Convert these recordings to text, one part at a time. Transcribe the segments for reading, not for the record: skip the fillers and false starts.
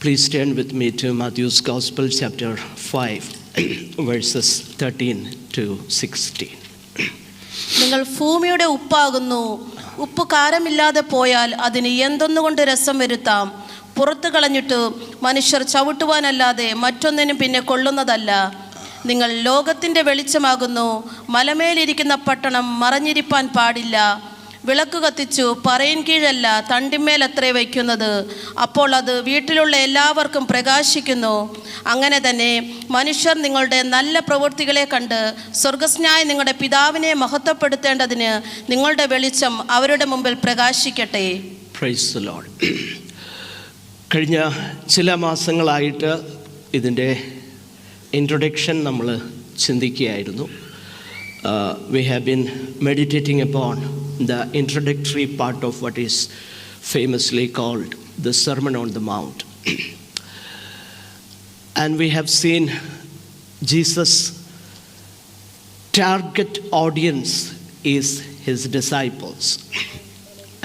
Please turn with me to Matthew's Gospel, chapter 5, verses 13 to 16. നിങ്ങൾ ഭൂമിയുടെ ഉപ്പാകുന്നു. ഉപ്പ് കാരമില്ലാതെ പോയാൽ അതിന് എന്തൊന്നുകൊണ്ട് രസം വരുത്താം? പുറത്തു കളഞ്ഞിട്ട് മനുഷ്യർ ചവിട്ടുവാനല്ലാതെ മറ്റൊന്നിനും പിന്നെ കൊള്ളുന്നതല്ല. നിങ്ങൾ ലോകത്തിൻ്റെ വെളിച്ചമാകുന്നു. മലമേലിരിക്കുന്ന പട്ടണം മറഞ്ഞിരിപ്പാൻ പാടില്ല. വിളക്ക് കത്തിച്ചു പറയിൻ കീഴല്ല തണ്ടിന്മേലത്രേ വയ്ക്കുന്നത്. അപ്പോൾ അത് വീട്ടിലുള്ള എല്ലാവർക്കും പ്രകാശിക്കുന്നു. അങ്ങനെ തന്നെ മനുഷ്യർ നിങ്ങളുടെ നല്ല പ്രവൃത്തികളെ കണ്ട് സ്വർഗസ്നായ നിങ്ങളുടെ പിതാവിനെ മഹത്വപ്പെടുത്തേണ്ടതിന് നിങ്ങളുടെ വെളിച്ചം അവരുടെ മുമ്പിൽ പ്രകാശിക്കട്ടെ. Praise the Lord. കഴിഞ്ഞ ചില മാസങ്ങളായിട്ട് ഇതിൻ്റെ ഇൻട്രൊഡക്ഷൻ നമ്മൾ ചിന്തിക്കുകയായിരുന്നു. We have been meditating upon the introductory part of what is famously called the Sermon on the Mount. And we have seen Jesus' target audience is his disciples.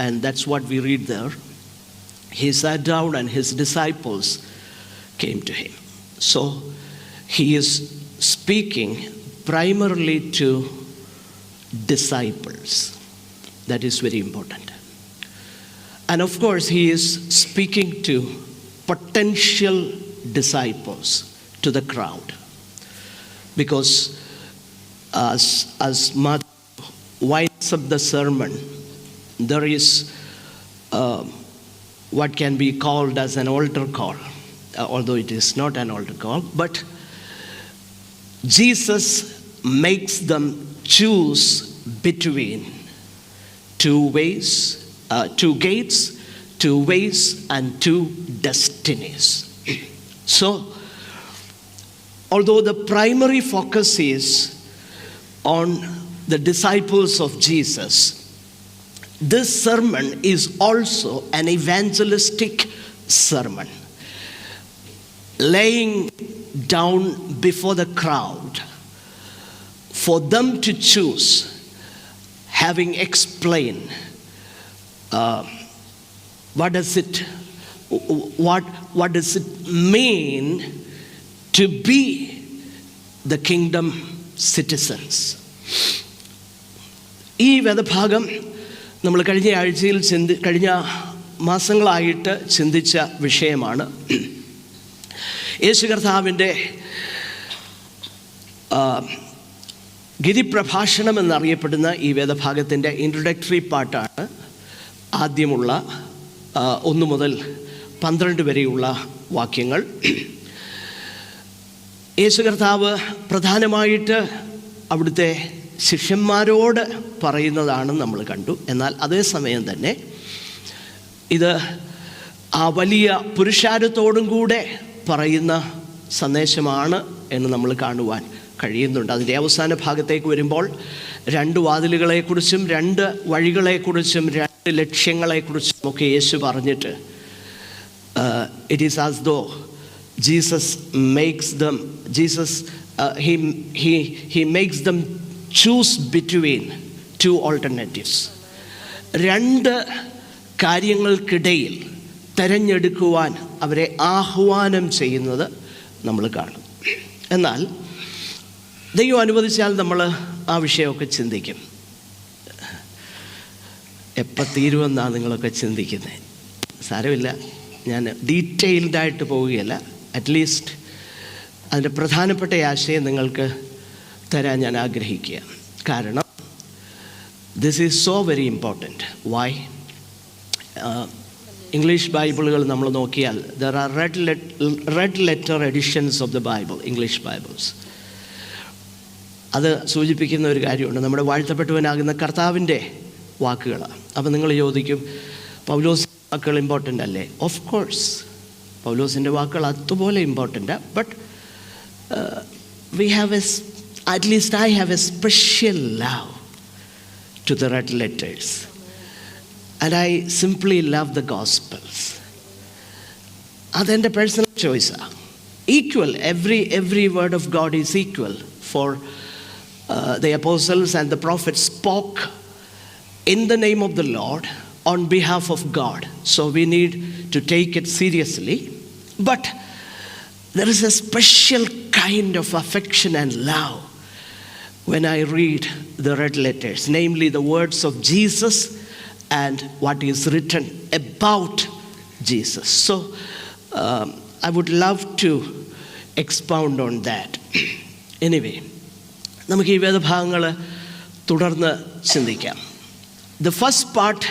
And that's what we read there. He sat down and his disciples came to him. So he is speaking primarily to disciples. That is very important. And of course, he is speaking to potential disciples, to the crowd. Because as Matthew winds up the sermon, there is what can be called as an altar call, although it is not an altar call, but Jesus makes them choose between two ways, two gates, two ways, and two destinies. So, although the primary focus is on the disciples of Jesus, this sermon is also an evangelistic sermon, laying down before the crowd for them to choose, having explained what does it mean to be the kingdom citizens. ഈ വേദഭാഗം നമ്മൾ കഴിഞ്ഞ ആഴ്ചയിൽ കഴിഞ്ഞ മാസങ്ങളായിട്ട് ചിന്തിച്ച വിഷയമാണ്. യേശു കർത്താവിൻ്റെ ഗിരിപ്രഭാഷണം എന്നറിയപ്പെടുന്ന ഈ വേദഭാഗത്തിൻ്റെ ഇൻട്രൊഡക്ടറി പാർട്ടാണ് ആദ്യമുള്ള 1 മുതൽ 12 വരെയുള്ള വാക്യങ്ങൾ. യേശു കർത്താവ് പ്രധാനമായിട്ട് അവിടുത്തെ ശിഷ്യന്മാരോട് പറയുന്നതാണ് നമ്മൾ കണ്ടു. എന്നാൽ അതേസമയം തന്നെ ഇത് ആ വലിയ പുരുഷാരത്തോടും കൂടെ പറയുന്ന സന്ദേശമാണ് എന്ന് നമ്മൾ കാണുവാൻ കഴിയുന്നുണ്ട്. അതിൻ്റെ അവസാന ഭാഗത്തേക്ക് വരുമ്പോൾ 2 വാതിലുകളെക്കുറിച്ചും 2 വഴികളെക്കുറിച്ചും 2 ലക്ഷ്യങ്ങളെക്കുറിച്ചും ഒക്കെ യേശു പറഞ്ഞിട്ട് it is as though Jesus he makes them choose between 2 alternatives. 2 കാര്യങ്ങൾക്കിടയിൽ തിരഞ്ഞെടുക്കുവാൻ അവരെ ആഹ്വാനം ചെയ്യുന്നത് നമ്മൾ കാണും. എന്നാൽ ദൈവം അനുവദിച്ചാൽ നമ്മൾ ആ വിഷയമൊക്കെ ചിന്തിക്കും. എപ്പോൾ തീരുമെന്നാണ് നിങ്ങളൊക്കെ ചിന്തിക്കുന്നത്? സാരമില്ല, ഞാൻ ഡീറ്റെയിൽഡായിട്ട് പോവുകയല്ല. അറ്റ്ലീസ്റ്റ് അതിൻ്റെ പ്രധാനപ്പെട്ട ആശയം നിങ്ങൾക്ക് തരാൻ ഞാൻ ആഗ്രഹിക്കുക. കാരണം this is so very important. Why? English ബൈബിളുകൾ നമ്മൾ നോക്കിയാൽ there are red letter editions of the Bible, English Bibles. അത് സൂചിപ്പിക്കുന്ന ഒരു കാര്യമുണ്ട്, നമ്മുടെ വാഴ്ത്തപ്പെട്ടവനാകുന്ന കർത്താവിൻ്റെ വാക്കുകളാണ്. അപ്പോൾ നിങ്ങൾ ചോദിക്കും, പൗലോസിൻ്റെ വാക്കുകൾ ഇമ്പോർട്ടൻ്റ് അല്ലേ? ഓഫ് കോഴ്സ് പൗലോസിൻ്റെ വാക്കുകൾ അതുപോലെ ഇമ്പോർട്ടൻ്റാണ്. But at least I have a special love to the red letters, and I simply love the Gospels. അതെൻ്റെ personal ചോയ്സാണ്. Equal, every word of God is equal. For the apostles and the prophets spoke in the name of the Lord on behalf of God. So we need to take it seriously. But there is a special kind of affection and love when I read the red letters, namely the words of Jesus and what is written about Jesus. So I would love to expound on that. Anyway, നമുക്ക് ഈ വേദഭാഗങ്ങൾ തുടർന്ന് ചിന്തിക്കാം. The first part,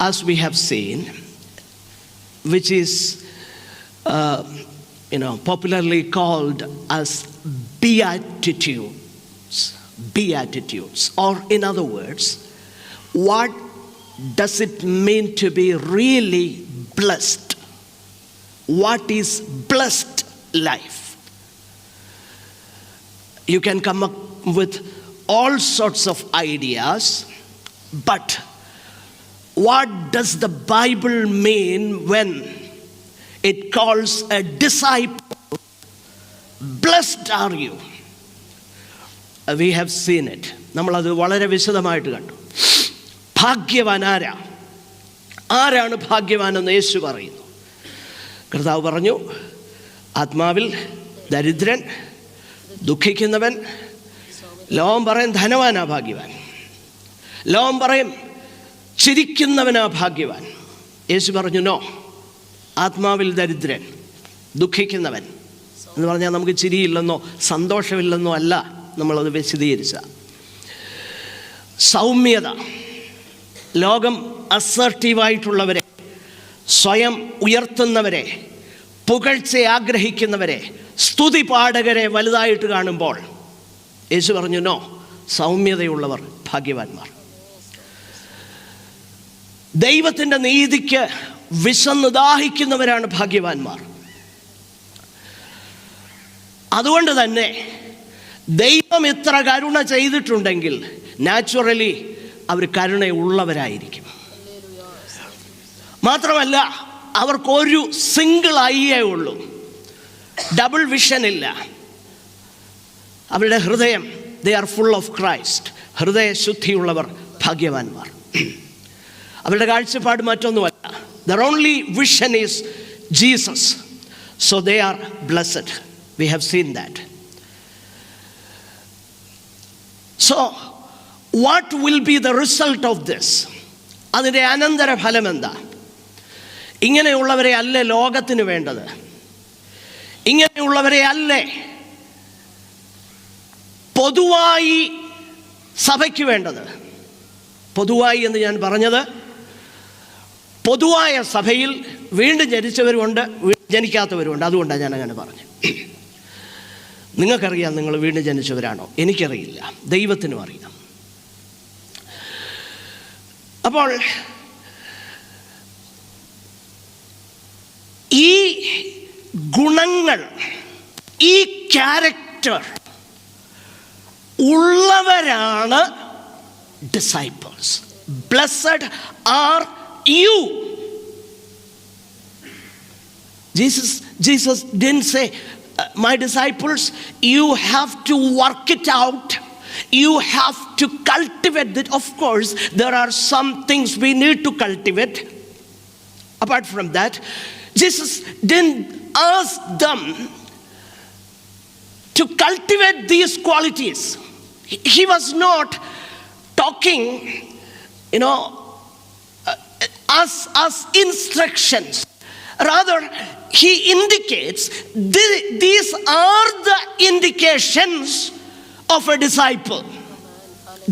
as we have seen, which is popularly called as beatitudes, or in other words, what does it mean to be really blessed? What is blessed life? You can come up with all sorts of ideas, but what does the Bible mean when it calls a disciple, blessed are you? We have seen it. നമ്മളത് വളരെ വിശദമായിട്ട് കണ്ടു. ഭാഗ്യവാൻ ആരാണ് ഭാഗ്യവാനെന്ന് യേശു പറയുന്നു. കർത്താവ് പറഞ്ഞു, ആത്മാവിൽ ദരിദ്രൻ, ദുഃഖിക്കുന്നവൻ, ലോകം പറയും ധനവാനാ ഭാഗ്യവാൻ, ലോകം പറയും ചിരിക്കുന്നവനാ ഭാഗ്യവാൻ. യേശു പറഞ്ഞു, നോ, ആത്മാവിൽ ദരിദ്രൻ, ദുഃഖിക്കുന്നവൻ എന്ന് പറഞ്ഞാൽ നമുക്ക് ചിരിയില്ലെന്നോ സന്തോഷമില്ലെന്നോ അല്ല നമ്മളത് വിശദീകരിച്ച. സൗമ്യത, ലോകം അസർട്ടീവായിട്ടുള്ളവരെ, സ്വയം ഉയർത്തുന്നവരെ, പുകഴ്ച ആഗ്രഹിക്കുന്നവരെ, സ്തുതി പാടകരെ വലുതായിട്ട് കാണുമ്പോൾ യേശു പറഞ്ഞു, നോ, സൗമ്യതയുള്ളവർ ഭാഗ്യവാന്മാർ. ദൈവത്തിൻ്റെ നീതിക്ക് വിശന്ന് ദാഹിക്കുന്നവരാണ് ഭാഗ്യവാന്മാർ. അതുകൊണ്ട് തന്നെ ദൈവം ഇത്ര കരുണ ചെയ്തിട്ടുണ്ടെങ്കിൽ നാച്ചുറലി അവർ കരുണയുള്ളവരായിരിക്കും. മാത്രമല്ല, അവർക്കൊരു സിംഗിൾ ഐയേ ഉള്ളൂ, ഡബിൾ വിഷൻ ഇല്ല. അവരുടെ ഹൃദയം, they are full of Christ. ഹൃദയശുദ്ധിയുള്ളവർ ഭാഗ്യവാന്മാർ. അവരുടെ കാഴ്ചപ്പാട് മറ്റൊന്നുമല്ല. Their only vision is Jesus. So they are blessed. We have seen that. So what will be the result of this? അതിൻ്റെ അനന്തര ഫലം എന്താ? ഇങ്ങനെയുള്ളവരെ അല്ലേ ലോകത്തിന് വേണ്ടത്? ഇങ്ങനെയുള്ളവരെ അല്ലേ പൊതുവായി സഭയ്ക്ക് വേണ്ടത്? പൊതുവായി എന്ന് ഞാൻ പറഞ്ഞത്, പൊതുവായ സഭയിൽ വീണ്ടും ജനിച്ചവരുമുണ്ട്, ജനിക്കാത്തവരുമുണ്ട്. അതുകൊണ്ടാണ് ഞാൻ അങ്ങനെ പറഞ്ഞത്. നിങ്ങൾക്കറിയാം നിങ്ങൾ വീണ്ടും ജനിച്ചവരാണോ? എനിക്കറിയില്ല, ദൈവത്തിനും അറിയാം. അപ്പോൾ ഈ ഗുണങ്ങൾ, ഈ ക്യാരക്ടർ ഉള്ളവരാണ് disciples. Blessed R you. Jesus didn't say, my disciples, you have to work it out, you have to cultivate it. Of course there are some things we need to cultivate. Apart from that, Jesus didn't ask them to cultivate these qualities. He was not talking, as instructions. Rather, he indicates these are the indications of a disciple.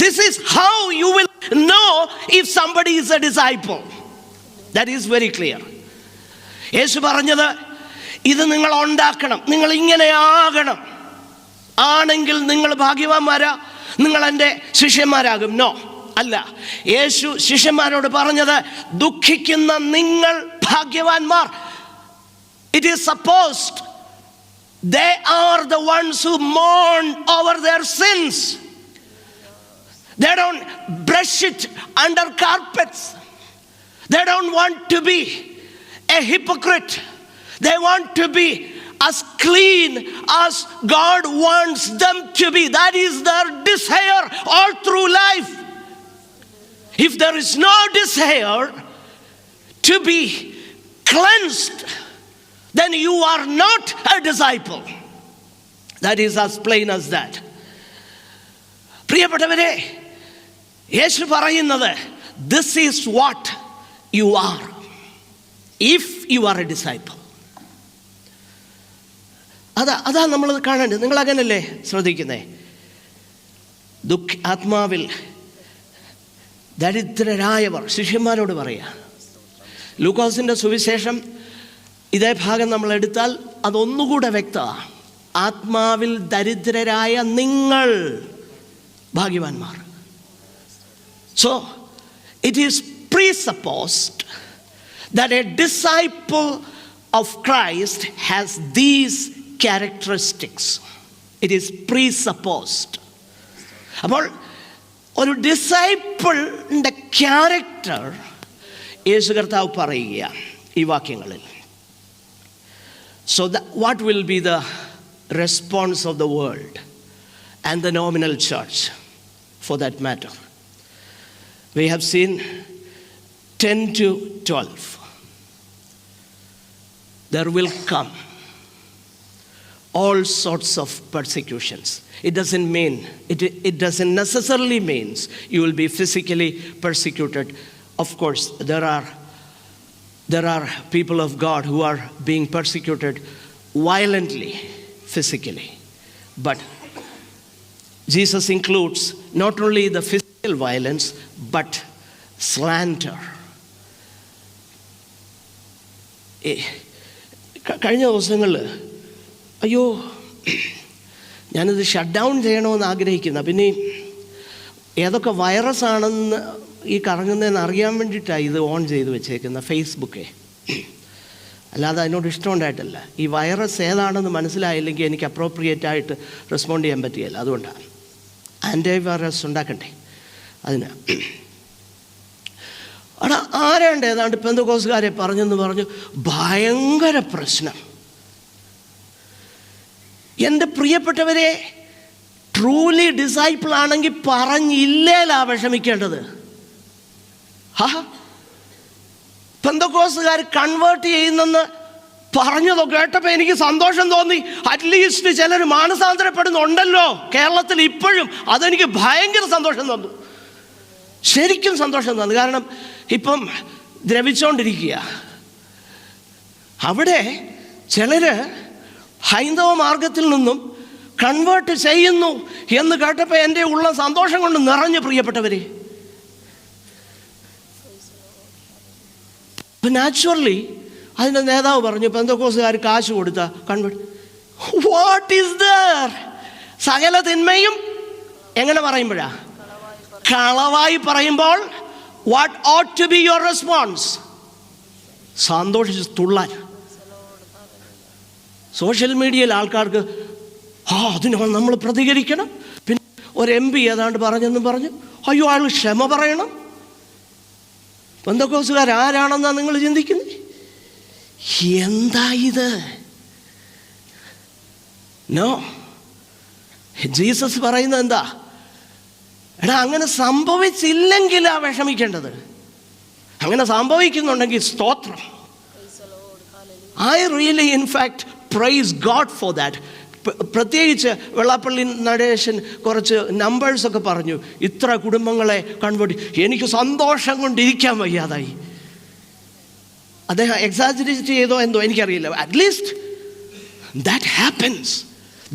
This is how you will know if somebody is a disciple. That is very clear. യേശു പറഞ്ഞത്, ഇത് നിങ്ങൾ ഉണ്ടാക്കണം, നിങ്ങൾ ഇങ്ങനെ ആകണം, ആണെങ്കിൽ നിങ്ങൾ ഭാഗ്യവാന്മാരാ, നിങ്ങൾ എൻ്റെ ശിഷ്യന്മാരാകും. നോ, അല്ല. യേശു ശിഷ്യന്മാരോട് പറഞ്ഞത്, ദുഃഖിക്കുന്ന നിങ്ങൾ ഭാഗ്യവാന്മാർ. It is supposed they are the ones who mourn over their sins. They don't brush it under carpets. They don't want to be a hypocrite. They want to be as clean as God wants them to be. That is their desire all through life. If there is no desire to be cleansed, they then you are not a disciple. That is as plain as that. പ്രിയപ്പെട്ടവരെ, യേശു പറയുന്നത്, this is what you are if you are a disciple. അതാ നമ്മൾ കാണേണ്ടത്. നിങ്ങൾ അങ്ങനല്ലേ ശ്രദ്ധിക്കുന്നേ? ആത്മാവിൽ ദരിദ്രരായവർ ശിഷ്യന്മാരോട് പറയാ. ലൂക്കോസിൻ്റെ സുവിശേഷം ഇതേ ഭാഗം നമ്മൾ എടുത്താൽ അതൊന്നുകൂടെ വ്യക്തമാണ്. ആത്മാവിൽ ദരിദ്രരായ നിങ്ങൾ ഭാഗ്യവാന്മാർ. So it is presupposed that a disciple of Christ has these characteristics. It is presupposed. അപ്പോൾ ഒരു ഡിസൈപ്പിളിൻ്റെ ക്യാരക്ടർ യേശു കർത്താവ് പറയുക ഈ വാക്യങ്ങളിൽ. So what will be the response of the world and the nominal church for that matter? We have seen 10 to 12. There will come all sorts of persecutions. It doesn't necessarily means you will be physically persecuted. Of course, there are people of God who are being persecuted violently, physically. But Jesus includes not only the physical violence, but slander. കഴിഞ്ഞ ദിവസങ്ങളിൽ അയ്യോ ഞാനിത് shut down ചെയ്യണമെന്ന് ആഗ്രഹിക്കുന്ന, പിന്നെ ഏതൊക്കെ virus ആണെന്ന് ഈ കറങ്ങുന്നതെന്ന് അറിയാൻ വേണ്ടിയിട്ടാണ് ഇത് ഓൺ ചെയ്ത് വെച്ചേക്കുന്ന ഫേസ്ബുക്കേ. അല്ലാതെ അതിനോട് ഇഷ്ടമുണ്ടായിട്ടല്ല. ഈ വൈറസ് ഏതാണെന്ന് മനസ്സിലായില്ലെങ്കിൽ എനിക്ക് അപ്രോപ്രിയേറ്റ് ആയിട്ട് റെസ്പോണ്ട് ചെയ്യാൻ പറ്റുകയില്ല. അതുകൊണ്ടാണ് ആൻറ്റി വൈറസ് ഉണ്ടാക്കണ്ടേ അതിന്. അവിടെ ആരാണ്ട് ഏതാണ്ട് പെന്തക്കോസ്തുകാരെ പറഞ്ഞെന്ന് പറഞ്ഞു ഭയങ്കര പ്രശ്നം. എൻ്റെ പ്രിയപ്പെട്ടവരെ, ട്രൂലി ഡിസൈപ്പിൾ ആണെങ്കിൽ പറഞ്ഞില്ലേലാ വിഷമിക്കേണ്ടത്. പെന്തക്കോസ്തുകാർ കൺവേർട്ട് ചെയ്യുന്നെന്ന് പറഞ്ഞതോ കേട്ടപ്പോൾ എനിക്ക് സന്തോഷം തോന്നി. അറ്റ്ലീസ്റ്റ് ചിലർ മാനസാന്തരപ്പെടുന്നുണ്ടല്ലോ കേരളത്തിൽ ഇപ്പോഴും. അതെനിക്ക് ഭയങ്കര സന്തോഷം തന്നു, ശരിക്കും സന്തോഷം തന്നു. കാരണം ഇപ്പം ദ്രവിച്ചുകൊണ്ടിരിക്കുക. അവിടെ ചിലർ ഹൈന്ദവ മാർഗത്തിൽ നിന്നും കൺവേർട്ട് ചെയ്യുന്നു എന്ന് കേട്ടപ്പോൾ എൻ്റെ ഉള്ള സന്തോഷം കൊണ്ട് നിറഞ്ഞു. പ്രിയപ്പെട്ടവരെ, നാച്ചുറലി അതിൻ്റെ നേതാവ് പറഞ്ഞു പെന്തക്കോസ്തുകാർ കാശ് കൊടുത്ത കൺവേർട്ട്. What is there? സകല തിന്മയും എങ്ങനെ പറയുമ്പോഴാ? കളവായി പറയുമ്പോൾ what ought to be your response? സന്തോഷിച്ച് തുള്ളാൻ. സോഷ്യൽ മീഡിയയിൽ ആൾക്കാർക്ക് അതിന് നമ്മൾ പ്രതികരിക്കണം. പിന്നെ ഒരു MP ഏതാണ്ട് പറഞ്ഞെന്നും പറഞ്ഞു അയ്യോ അയാൾ ക്ഷമ പറയണം. പെന്തക്കോസ്തുകാർ ആരാണെന്നാണ് നിങ്ങൾ ചിന്തിക്കുന്നത്? എന്താ ഇത്? നോ, ജീസസ് പറയുന്നത് എന്താ? എടാ, അങ്ങനെ സംഭവിച്ചില്ലെങ്കിലാ വിഷമിക്കേണ്ടത്. അങ്ങനെ സംഭവിക്കുന്നുണ്ടെങ്കിൽ സ്തോത്രം. I really in fact praise God for that. പ്രത്യേകിച്ച് വെള്ളാപ്പള്ളി നടേശൻ കുറച്ച് നമ്പേഴ്സൊക്കെ പറഞ്ഞു, ഇത്ര കുടുംബങ്ങളെ കൺവേർട്ട്. എനിക്ക് സന്തോഷം കൊണ്ടിരിക്കാൻ വയ്യാതായി. അദ്ദേഹം എക്സാജറേറ്റ് ചെയ്തോ എന്തോ എനിക്കറിയില്ല. At least that happens.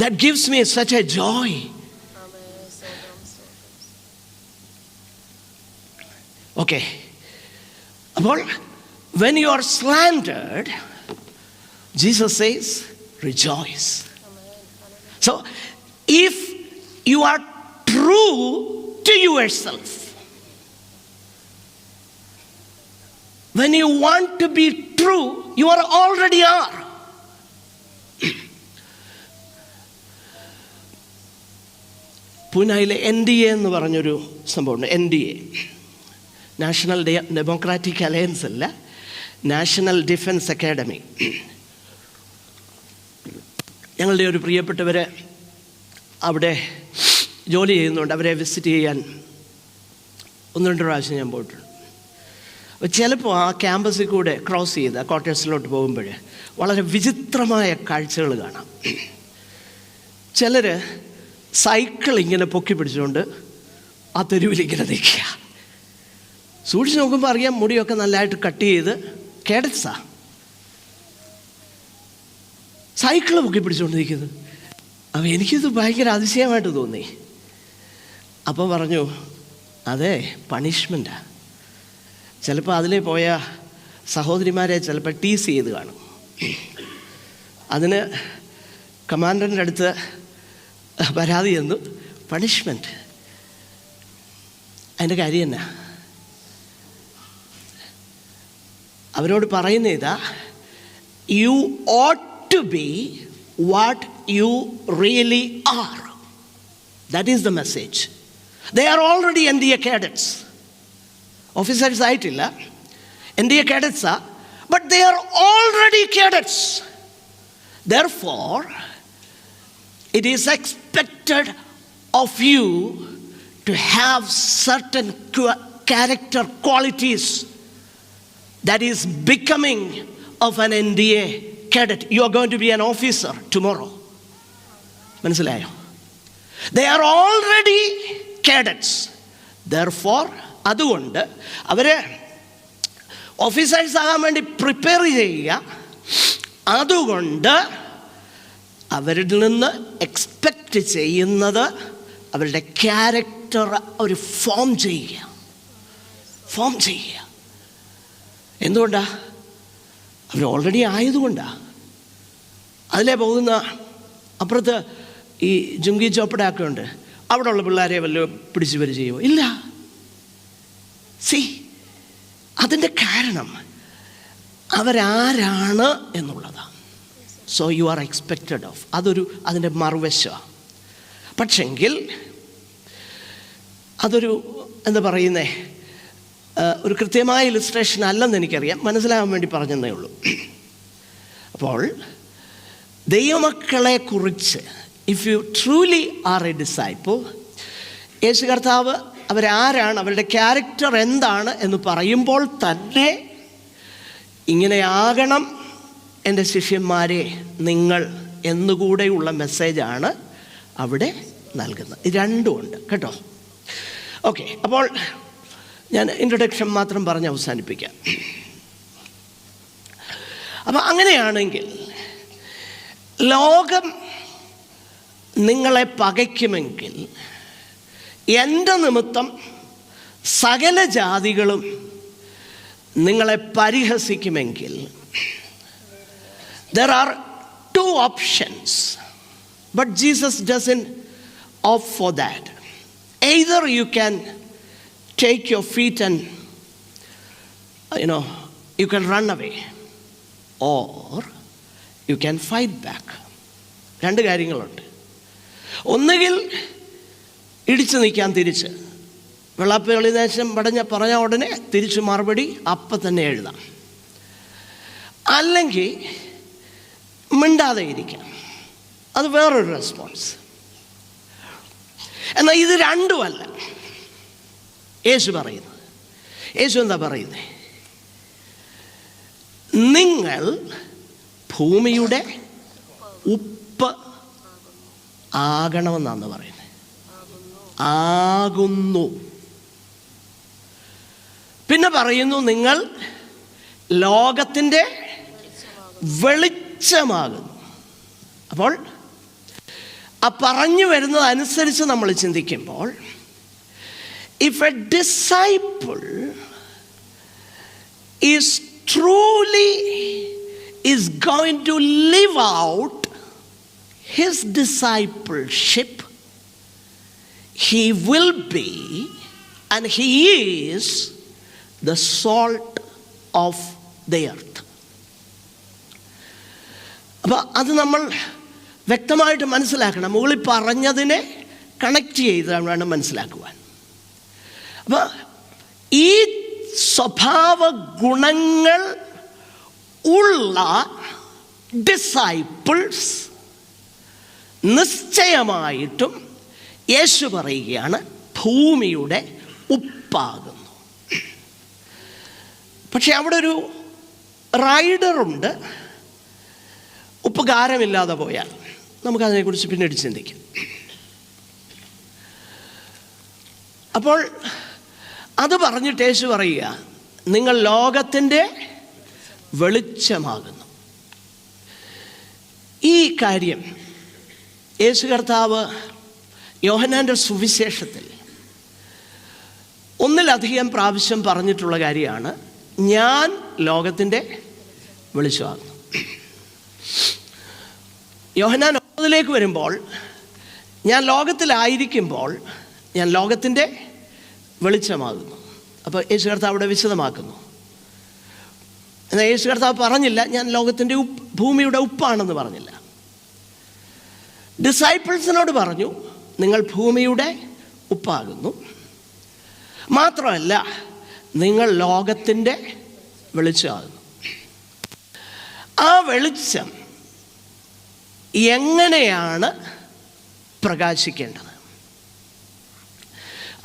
That gives me such A Joy. Okay, അപ്പോൾ when you are slandered, Jesus says rejoice. So if you are true to yourself, when you want to be true, you are already are. പൂനെയിലെ NDA എന്ന് പറഞ്ഞൊരു സംഭവമുണ്ട്. NDA, national democratic alliance അല്ല, national defence academy. ഞങ്ങളുടെ ഒരു പ്രിയപ്പെട്ടവർ അവിടെ ജോലി ചെയ്യുന്നുണ്ട്. അവരെ വിസിറ്റ് ചെയ്യാൻ 1-2 പ്രാവശ്യം ഞാൻ പോയിട്ടുണ്ട്. ചിലപ്പോൾ ആ ക്യാമ്പസിൽ കൂടെ ക്രോസ് ചെയ്ത് ക്വാർട്ടേഴ്സിലോട്ട് പോകുമ്പോൾ വളരെ വിചിത്രമായ കാഴ്ചകൾ കാണാം. ചിലർ സൈക്കിൾ ഇങ്ങനെ പൊക്കി പിടിച്ചുകൊണ്ട് ആ തെരുവിലിങ്ങനെ നിൽക്കുക. സൂക്ഷിച്ച് നോക്കുമ്പോൾ അറിയാം മുടിയൊക്കെ നല്ലതായിട്ട് കട്ട് ചെയ്ത് കേഡറ്റ്സാ സൈക്കിൾ പൊക്കി പിടിച്ചുകൊണ്ട് നിൽക്കുന്നത്. അപ്പോൾ എനിക്കിത് ഭയങ്കര അതിശയമായിട്ട് തോന്നി. അപ്പോൾ പറഞ്ഞു, അതെ, പണിഷ്മെൻറ്റാണ്. ചിലപ്പോൾ അതിലേ പോയ സഹോദരിമാരെ ചിലപ്പോൾ ടീസ് ചെയ്ത് കാണും. അതിന് കമാൻഡറിൻ്റെ അടുത്ത് പരാതി ചെന്നു, പണിഷ്മെൻറ്റ്. അതിൻ്റെ കാര്യം എന്നാ? അവരോട് പറയുന്ന ഇതാ, you ought to be what you really are. That is the message. They are already NDA cadets. Officers ആയിട്ടില്ല, NDA cadets are, but they are already cadets. Therefore, it is expected of you to have certain character qualities that is becoming of an NDA cadet. You are going to be an officer tomorrow. മനസ്സിലായോ? They are already cadets. Therefore, അതുകൊണ്ട് അവരെ officers ആകാൻ വേണ്ടി prepare ചെയ്യുക. അതുകൊണ്ട് അവരിൽ നിന്ന് expect ചെയ്യുന്നത് അവരുടെ ക്യാരക്ടർ അവർ ഫോം ചെയ്യുക. എന്തുകൊണ്ടാണ്? അവർ ഓൾറെഡി ആയതുകൊണ്ടാണ്. അതിലേ പോകുന്ന അപ്പുറത്ത് ഈ ജുങ്കി ചോപ്പടയൊക്കെ ഉണ്ട്. അവിടെ ഉള്ള പിള്ളേരെ വല്ലതും പിടിച്ചു വരി ചെയ്യുമോ? ഇല്ല. അതിൻ്റെ കാരണം അവരാരാണ് എന്നുള്ളതാണ്. So you are expected of. അതിൻ്റെ മറുവശമാണ്. പക്ഷെങ്കിൽ അതൊരു എന്താ പറയുന്നേ, ഒരു കൃത്യമായ ഇലിസ്ട്രേഷൻ അല്ലെന്ന് എനിക്കറിയാം, മനസ്സിലാകാൻ വേണ്ടി പറഞ്ഞതേ ഉള്ളൂ. അപ്പോൾ ദൈവമക്കളെക്കുറിച്ച് if you truly are a disciple, Yesu കർത്താവ് അവരാരാണ്, അവരുടെ ക്യാരക്ടർ എന്താണ് എന്ന് പറയുമ്പോൾ തന്നെ ഇങ്ങനെയാകണം എൻ്റെ ശിഷ്യന്മാരെ നിങ്ങൾ എന്നുകൂടെയുള്ള മെസ്സേജാണ് അവിടെ നൽകുന്നത്. ഇത് രണ്ടുമുണ്ട് കേട്ടോ. ഓക്കെ, അപ്പോൾ ഞാൻ ഇൻട്രൊഡക്ഷൻ മാത്രം പറഞ്ഞ് അവസാനിപ്പിക്കാം. അപ്പം അങ്ങനെയാണെങ്കിൽ ലോകം നിങ്ങളെ പകയ്ക്കുമെങ്കിൽ എൻ്റെ നിമിത്തം സകല ജാതികളും നിങ്ങളെ പരിഹസിക്കുമെങ്കിൽ there are two options, but Jesus doesn't opt for that. Either you can take your feet and you can run away, or you can fight back. രണ്ട് കാര്യങ്ങളുണ്ട്. ഒന്നുകിൽ ഇടിച്ചു നിൽക്കാൻ, തിരിച്ച് വെള്ളാപ്പള്ളി ദേശം പറഞ്ഞ ഉടനെ തിരിച്ച് മറുപടി അപ്പം തന്നെ എഴുതാം. അല്ലെങ്കിൽ മിണ്ടാതെ ഇരിക്കാം. അത് വേറൊരു റെസ്പോൺസ്. എന്നാൽ ഇത് രണ്ടുമല്ല യേശു പറയുന്നത്. യേശു എന്താ പറയുന്നത്? നിങ്ങൾ ഭൂമിയുടെ ഉപ്പ് ആകണമെന്നാണ് പറയുന്നത്. ആകുന്നു. പിന്നെ പറയുന്നു നിങ്ങൾ ലോകത്തിൻ്റെ വെളിച്ചമാകുന്നു. അപ്പോൾ ആ പറഞ്ഞു വരുന്നത് അനുസരിച്ച് നമ്മൾ ചിന്തിക്കുമ്പോൾ, if a disciple is truly is going to live out his discipleship, he will be and he is the salt of the earth. അപ്പോൾ അത് നമ്മൾ വ്യക്തമായിട്ട് മനസ്സിലാക്കണം. മുകളിൽ പറഞ്ഞതിനെ കണക്ട് ചെയ്താണ് വേണം മനസ്സിലാക്കുവാൻ. അപ്പോൾ ഈ സ്വഭാവ ഗുണങ്ങൾ ഉള്ള ഡിസൈപ്പിൾസ് നിശ്ചയമായിട്ടും യേശു പറയുകയാണ് ഭൂമിയുടെ ഉപ്പാകുന്നു. പക്ഷെ അവിടെ ഒരു റൈഡറുണ്ട്. ഉപ്പ് കാരമില്ലാതെ പോയാൽ നമുക്കതിനെക്കുറിച്ച് പിന്നീട് ചിന്തിക്കാം. അപ്പോൾ അത് പറഞ്ഞിട്ട് യേശു പറയുക, നിങ്ങൾ ലോകത്തിൻ്റെ വെളിച്ചമാകുന്നു. ഈ കാര്യം യേശു കർത്താവ് യോഹന്നാൻ്റെ സുവിശേഷത്തിൽ ഒന്നിലധികം പ്രാവശ്യം പറഞ്ഞിട്ടുള്ള കാര്യമാണ്, ഞാൻ ലോകത്തിൻ്റെ വെളിച്ചമാകുന്നു. യോഹന്നാൻ 9 വരുമ്പോൾ, ഞാൻ ലോകത്തിലായിരിക്കുമ്പോൾ ഞാൻ ലോകത്തിൻ്റെ വെളിച്ചമാകുന്നു. അപ്പോൾ യേശു കർത്താവ് അവിടെ വിശദമാക്കുന്നു. എന്നാൽ യേശു കർത്താവ് പറഞ്ഞില്ല ഞാൻ ലോകത്തിൻ്റെ ഭൂമിയുടെ ഉപ്പാണെന്ന് പറഞ്ഞില്ല. ഡിസൈപ്പിൾസിനോട് പറഞ്ഞു, നിങ്ങൾ ഭൂമിയുടെ ഉപ്പാകുന്നു. മാത്രമല്ല, നിങ്ങൾ ലോകത്തിൻ്റെ വെളിച്ചമാകുന്നു. ആ വെളിച്ചം എങ്ങനെയാണ് പ്രകാശിക്കേണ്ടത്?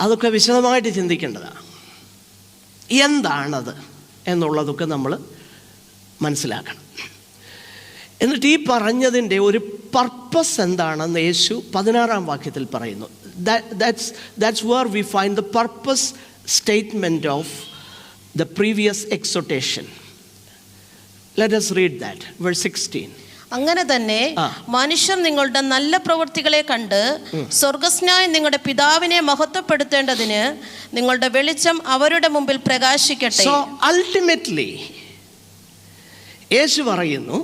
അതൊക്കെ വിശദമായിട്ട് ചിന്തിക്കേണ്ടതാണ്. എന്താണത് എന്നുള്ളതൊക്കെ നമ്മൾ മനസ്സിലാക്കണം. എന്നിട്ട് ഈ പറഞ്ഞതിൻ്റെ ഒരു പർപ്പസ് എന്താണെന്ന് യേശു 16-ാം വാക്യത്തിൽ പറയുന്നു. That's where we find the purpose statement of the previous exhortation. Let us read that, verse 16. അങ്ങനെ തന്നെ മനുഷ്യർ നിങ്ങളുടെ നല്ല പ്രവൃത്തികളെ കണ്ട് സ്വർഗസ്നായ നിങ്ങളുടെ പിതാവിനെ മഹത്വപ്പെടുത്തേണ്ടതിന് നിങ്ങളുടെ വെളിച്ചം അവരുടെ മുമ്പിൽ പ്രകാശിക്കട്ടെ. So ultimately യേശു പറയുന്നു,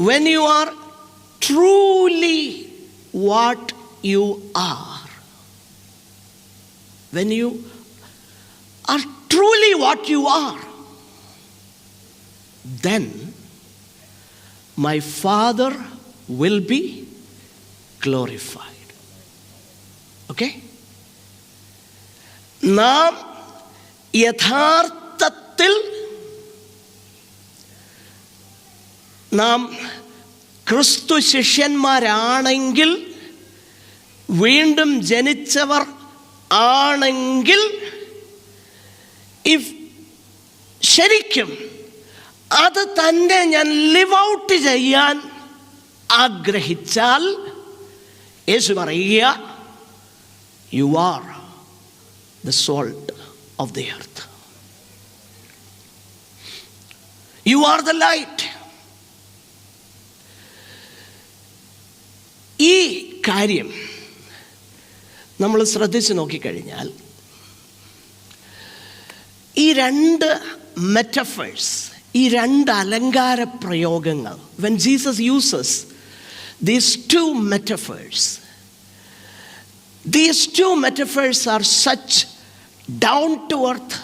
when you are truly what you are, when you are truly what you are, then my Father will be glorified. Okay? നാം യഥാർത്ഥത്തിൽ നാം ക്രിസ്തു ശിഷ്യന്മാരാണെങ്കിൽ, വീണ്ടും ജനിച്ചവർ ആണെങ്കിൽ, ശരിക്കും അത് തന്നെ ഞാൻ ലിവ് ഔട്ട് ചെയ്യാൻ ആഗ്രഹിച്ചാൽ, യേശു പറയുക, you are the salt of the earth, you are the light. ഈ കാര്യം നമ്മൾ ശ്രദ്ധിച്ച് നോക്കിക്കഴിഞ്ഞാൽ, ഈ രണ്ട് മെറ്റഫേഴ്സ്, ഈ രണ്ട് അലങ്കാര പ്രയോഗങ്ങൾ, when Jesus uses these two metaphors are such down to earth,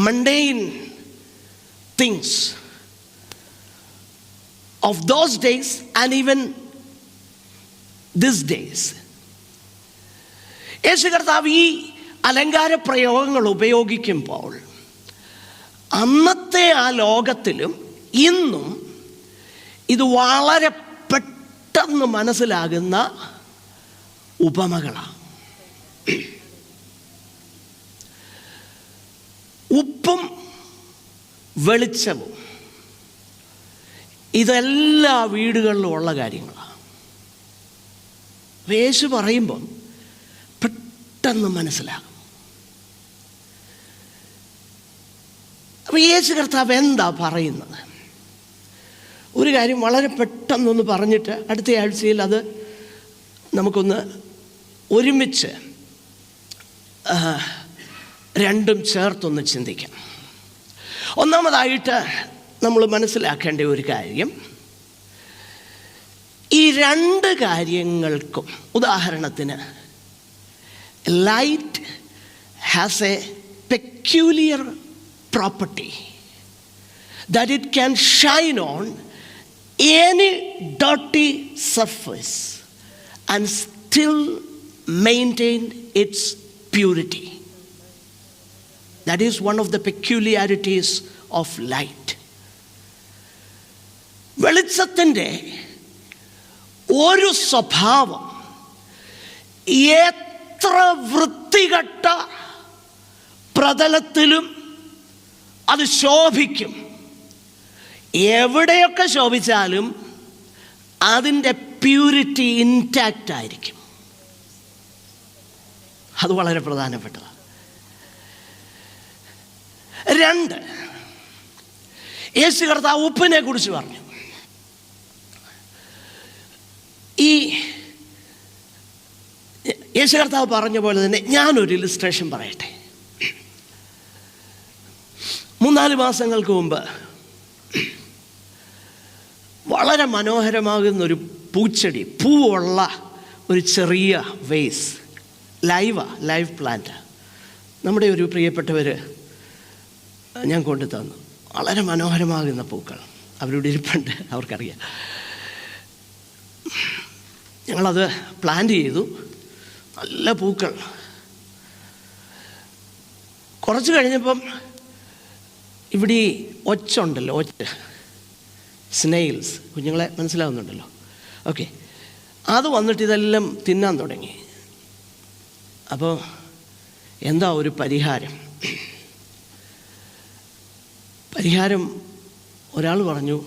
mundane things of those days and even these days. യേശു കർത്താവ് ഈ അലങ്കാര പ്രയോഗങ്ങൾ ഉപയോഗിക്കുമ്പോൾ അന്നത്തെ ആ ലോകത്തിലും ഇന്നും ഇത് വളരെ പെട്ടെന്ന് മനസ്സിലാകുന്ന ഉപമകളാണ്. ഉപ്പും വെളിച്ചവും ഇതെല്ലാ വീടുകളിലും ഉള്ള കാര്യങ്ങളാണ്. യേശു പറയുമ്പം പെട്ടെന്ന് മനസ്സിലാകും. അപ്പോൾ യേശു കർത്താവ് എന്താ പറയുന്നത്? ഒരു കാര്യം വളരെ പെട്ടെന്നൊന്ന് പറഞ്ഞിട്ട് അടുത്ത ആഴ്ചയിൽ അത് നമുക്കൊന്ന് ഒരുമിച്ച് രണ്ടും ചേർത്തൊന്ന് ചിന്തിക്കാം. ഒന്നാമതായിട്ട് നമ്മൾ മനസ്സിലാക്കേണ്ട ഒരു കാര്യം, ഈ രണ്ട് കാര്യങ്ങൾക്കും, ഉദാഹരണത്തിന് light has A peculiar property that it can shine on any dirty surface and still maintain its purity. That is one of the peculiarities of light. വെളിച്ചത്തിൻ്റെ ഒരു സ്വഭാവം, എത്ര വൃത്തികെട്ട പ്രതലത്തിലും അത് ശോഭിക്കും. എവിടെയൊക്കെ ശോഭിച്ചാലും അതിൻ്റെ പ്യൂരിറ്റി ഇൻടാക്റ്റ് ആയിരിക്കും. അത് വളരെ പ്രധാനപ്പെട്ടതാണ്. 2, യേശു കർത്താവ് ഉപ്പിനെ കുറിച്ച് പറഞ്ഞു. ഈ യേശു കർത്താവ് പറഞ്ഞ പോലെ തന്നെ ഞാനൊരു ഇലിസ്ട്രേഷൻ പറയട്ടെ. 3-4 മാസങ്ങൾക്ക് മുമ്പ് വളരെ മനോഹരമാകുന്നൊരു പൂച്ചെടി, പൂവുള്ള ഒരു ചെറിയ വേസ്, ലൈവ് പ്ലാന്റ് നമ്മുടെ ഒരു പ്രിയപ്പെട്ടവർ ഞാൻ കൊണ്ടു തന്നു. വളരെ മനോഹരമാകുന്ന പൂക്കൾ അവരുടെ ഇരിപ്പുണ്ട്, അവർക്കറിയാം. ഞങ്ങളത് പ്ലാന്റ് ചെയ്തു, നല്ല പൂക്കൾ. കുറച്ച് കഴിഞ്ഞപ്പം ഇവിടെ ഒച്ചുണ്ടല്ലോ, സ്നെയിൽസ്, കുഞ്ഞുങ്ങളെ മനസ്സിലാവുന്നുണ്ടല്ലോ, ഓക്കെ, അത് വന്നിട്ട് ഇതെല്ലാം തിന്നാൻ തുടങ്ങി. അപ്പോൾ എന്താ ഒരു പരിഹാരം? ഒരാൾ പറഞ്ഞു,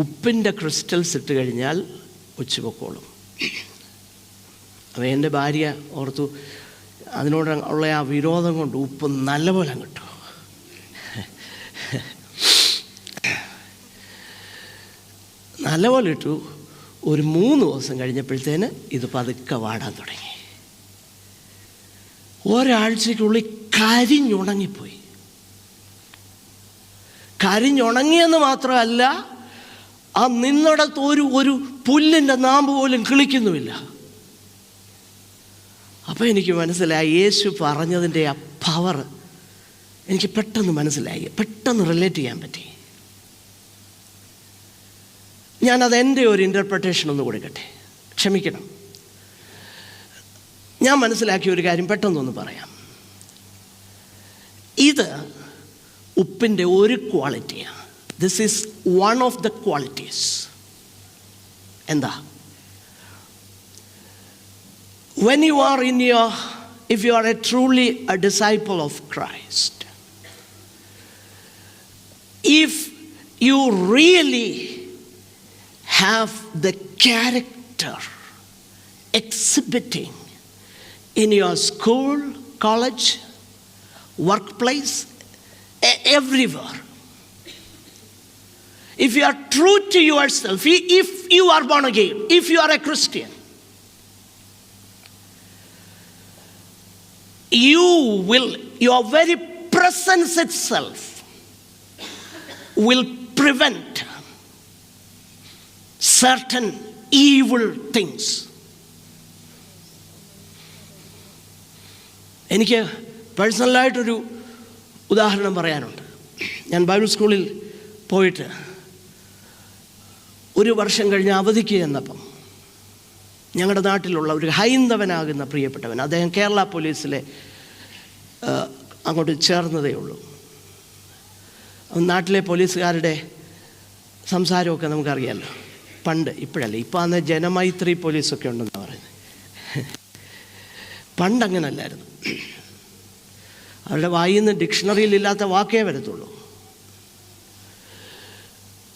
ഉപ്പിൻ്റെ ക്രിസ്റ്റൽസ് ഇട്ട് കഴിഞ്ഞാൽ ഒച്ചു പൊക്കോളും. അപ്പോൾ എൻ്റെ ഭാര്യ ഓർത്തു, അതിനോട് ഉള്ള ആ വിരോധം കൊണ്ട് ഉപ്പ് നല്ലപോലെ കിട്ടും. നല്ലപോലെ ഇട്ടു. ഒരു 3 ദിവസം കഴിഞ്ഞപ്പോഴത്തേന് ഇത് പതുക്കെ വാടാൻ തുടങ്ങി. ഒരാഴ്ചയ്ക്കുള്ളിൽ കരിഞ്ഞുണങ്ങിപ്പോയി. കരിഞ്ഞുണങ്ങിയെന്ന് മാത്രമല്ല, ആ നിന്നിടത്ത് ഒരു പുല്ലിൻ്റെ നാമ്പ് പോലും കിളിക്കുന്നുമില്ല. അപ്പോൾ എനിക്ക് മനസ്സിലായി, യേശു പറഞ്ഞതിൻ്റെ ആ പവർ എനിക്ക് പെട്ടെന്ന് മനസ്സിലായി, പെട്ടെന്ന് റിലേറ്റ് ചെയ്യാൻ പറ്റി. ഞാനത് എൻ്റെ ഒരു ഇൻ്റർപ്രിട്ടേഷൻ ഒന്ന് കൊടുക്കട്ടെ, ക്ഷമിക്കണം. ഞാൻ മനസ്സിലാക്കിയ ഒരു കാര്യം പെട്ടെന്നൊന്ന് പറയാം. ഇത് ഉപ്പിൻ്റെ ഒരു ക്വാളിറ്റിയാണ്. This is one of the qualities. എന്താ? when you are if you are truly a disciple of Christ, if you really have the character exhibiting in your school, college, workplace, everywhere, if you are true to yourself, if you are born again, if you are a Christian, your very presence itself will prevent certain evil things. എനിക്ക് പേഴ്സണലായിട്ടൊരു ഉദാഹരണം പറയാനുണ്ട്. ഞാൻ Bible സ്കൂളിൽ പോയിട്ട് 1 വർഷം കഴിഞ്ഞ് അവധിക്ക് ചെന്നപ്പം ഞങ്ങളുടെ നാട്ടിലുള്ള ഒരു ഹൈന്ദവനാകുന്ന പ്രിയപ്പെട്ടവൻ, അദ്ദേഹം കേരള പോലീസിലെ അങ്ങോട്ട് ചേർന്നതേ ഉള്ളൂ. നാട്ടിലെ പോലീസുകാരുടെ സംസാരമൊക്കെ നമുക്കറിയാമല്ലോ. പണ്ട്, ഇപ്പോഴല്ല, ഇപ്പോൾ അന്ന് ജനമൈത്രി പോലീസൊക്കെ ഉണ്ടെന്നാണ് പറയുന്നത്. പണ്ടങ്ങനല്ലായിരുന്നു. അവരുടെ വായിൽ നിന്ന് ഡിക്ഷണറിയിലില്ലാത്ത വാക്കേ വരത്തുള്ളൂ.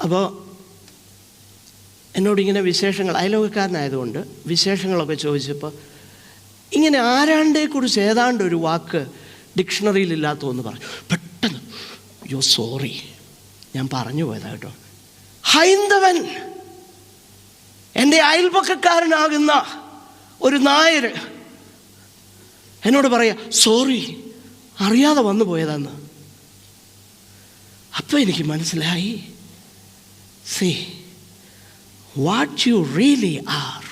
അപ്പോൾ എന്നോടിങ്ങനെ വിശേഷങ്ങൾ, അയലോകക്കാരനായതുകൊണ്ട് വിശേഷങ്ങളൊക്കെ ചോദിച്ചപ്പോൾ ഇങ്ങനെ ആരാണ്ടേക്കുറിച്ച് ഏതാണ്ട് ഒരു വാക്ക് ഡിക്ഷണറിയിലില്ലാത്തതെന്ന് പറഞ്ഞു. പെട്ടെന്ന്, യോ സോറി, ഞാൻ പറഞ്ഞു പോയതാ കേട്ടോ. ഹൈന്ദവൻ, എൻ്റെ അയൽപക്കക്കാരനാകുന്ന ഒരു നായർ എന്നോട് പറയാ, സോറി, അറിയാതെ വന്നു പോയതാന്ന്. അപ്പോൾ എനിക്ക് മനസ്സിലായി, see, what you really are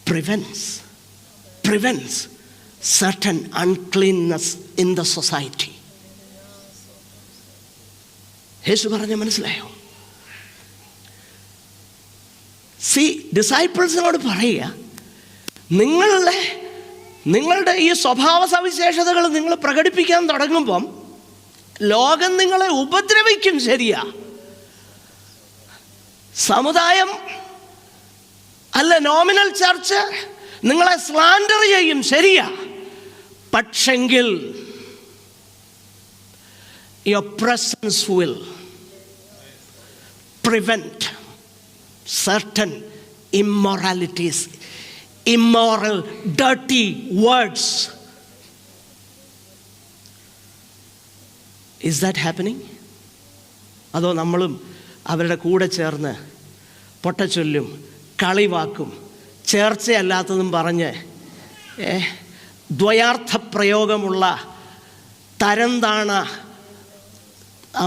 prevents certain uncleanness in the society. യേശു പറഞ്ഞ മനസ്സിലായോ? ഡിസൈപ്പിൾസിനോട് പറയുക, നിങ്ങളുടെ ഈ സ്വഭാവ സവിശേഷതകൾ നിങ്ങൾ പ്രകടിപ്പിക്കാൻ തുടങ്ങുമ്പം ലോകം നിങ്ങളെ ഉപദ്രവിക്കും. ശരിയാ, സമുദായം അല്ല, നോമിനൽ ചർച്ച് നിങ്ങളെ സ്ലാൻഡർ ചെയ്യും. ശരിയാ, പക്ഷെങ്കിൽ your presence will prevent certain immoralities, immoral, dirty words. Is that happening? അതോ നമ്മളും അവരുടെ കൂടെ ചേർന്ന് പൊട്ടച്ചൊല്ലും കളിവാക്കും ചേർച്ചയല്ലാത്തതും പറഞ്ഞ് ദ്വയാർത്ഥ പ്രയോഗമുള്ള തരംതാണ ആ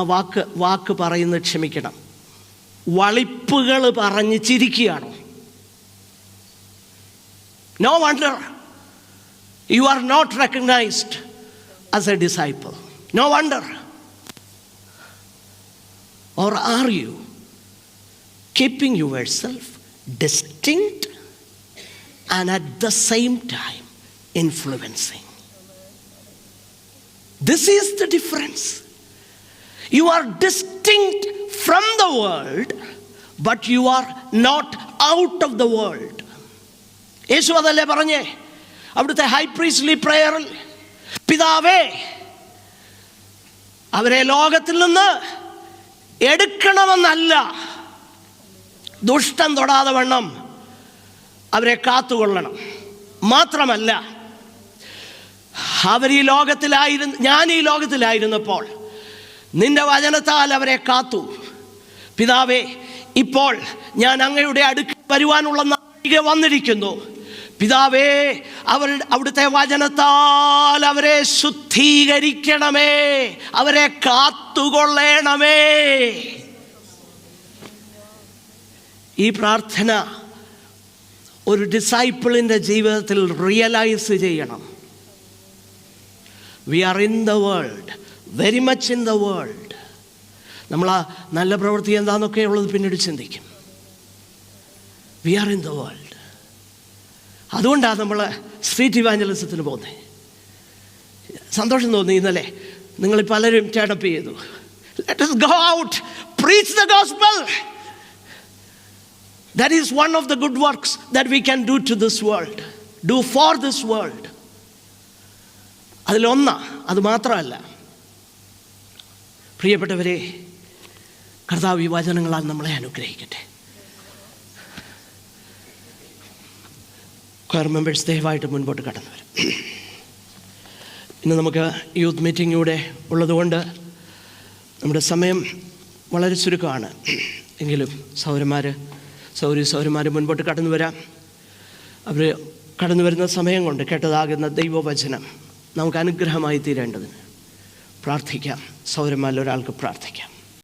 വാക്ക് പറയുന്നത്, ക്ഷമിക്കണം, വളിപ്പുകൾ പറഞ്ഞ് ചിരിക്കുകയാണോ? No wonder you are not recognized as a disciple. No wonder. Or are you keeping yourself distinct and at the same time influencing? This is the difference. You are distinct from the world, but you are not out of the world. യേശു അതല്ലേ പറഞ്ഞേ അവിടുത്തെ high Priestley പ്രയറിൽ? പിതാവേ, അവരെ ലോകത്തിൽ നിന്ന് എടുക്കണമെന്നല്ല, ദുഷ്ടൻ തൊടാതെ വണ്ണം അവരെ കാത്തുകൊള്ളണം. മാത്രമല്ല, ഞാൻ ഈ ലോകത്തിലായിരുന്നപ്പോൾ നിന്റെ വചനത്താൽ അവരെ കാത്തു. പിതാവേ, ഇപ്പോൾ ഞാൻ അങ്ങയുടെ അടുക്കൽ വരുവാനുള്ള നാഴിക വന്നിരിക്കുന്നു. പിതാവേ, അവിടുത്തെ വചനത്താൽ അവരെ ശുദ്ധീകരിക്കണമേ, അവരെ കാത്തുകൊള്ളണമേ. ഈ പ്രാർത്ഥന ഒരു ഡിസൈപ്പിളിൻ്റെ ജീവിതത്തിൽ റിയലൈസ് ചെയ്യണം. We are in the world, very much in the world. നമ്മൾ ആ നല്ല പ്രവൃത്തി എന്താണെന്നൊക്കെ ഉള്ളത് പിന്നീട് ചിന്തിക്കും. We are in the world. അതുകൊണ്ടാണ് നമ്മൾ സ്ട്രീറ്റ് ഇവാഞ്ചലിസത്തിന് പോകുന്നത്. സന്തോഷം തോന്നി ഇന്നലെ നിങ്ങൾ പലരും ടേണപ്പ് ചെയ്തു. Let us go out, preach the gospel. That is one of the good works that we can do to this world, do for this world. അതിലൊന്നാ, അത് മാത്രമല്ല പ്രിയപ്പെട്ടവരെ, കർത്താവ് ഈ വചനങ്ങളാൽ നമ്മളെ അനുഗ്രഹിക്കട്ടെ. കൊയർ മെമ്പേഴ്സ് ദയവായിട്ട് മുൻപോട്ട് കടന്നു വരും. ഇന്ന് നമുക്ക് യൂത്ത് മീറ്റിംഗ് കൂടെ ഉള്ളതുകൊണ്ട് നമ്മുടെ സമയം വളരെ ചുരുക്കമാണ്. എങ്കിലും സൗരന്മാർ മുൻപോട്ട് കടന്നു വരാം. അവർ കടന്നു വരുന്ന സമയം കൊണ്ട് കേട്ടതാകുന്ന ദൈവവചനം നമുക്ക് അനുഗ്രഹമായി തീരേണ്ടതിന് പ്രാർത്ഥിക്കാം. സൗരന്മാരിൽ ഒരാൾക്ക് പ്രാർത്ഥിക്കാം.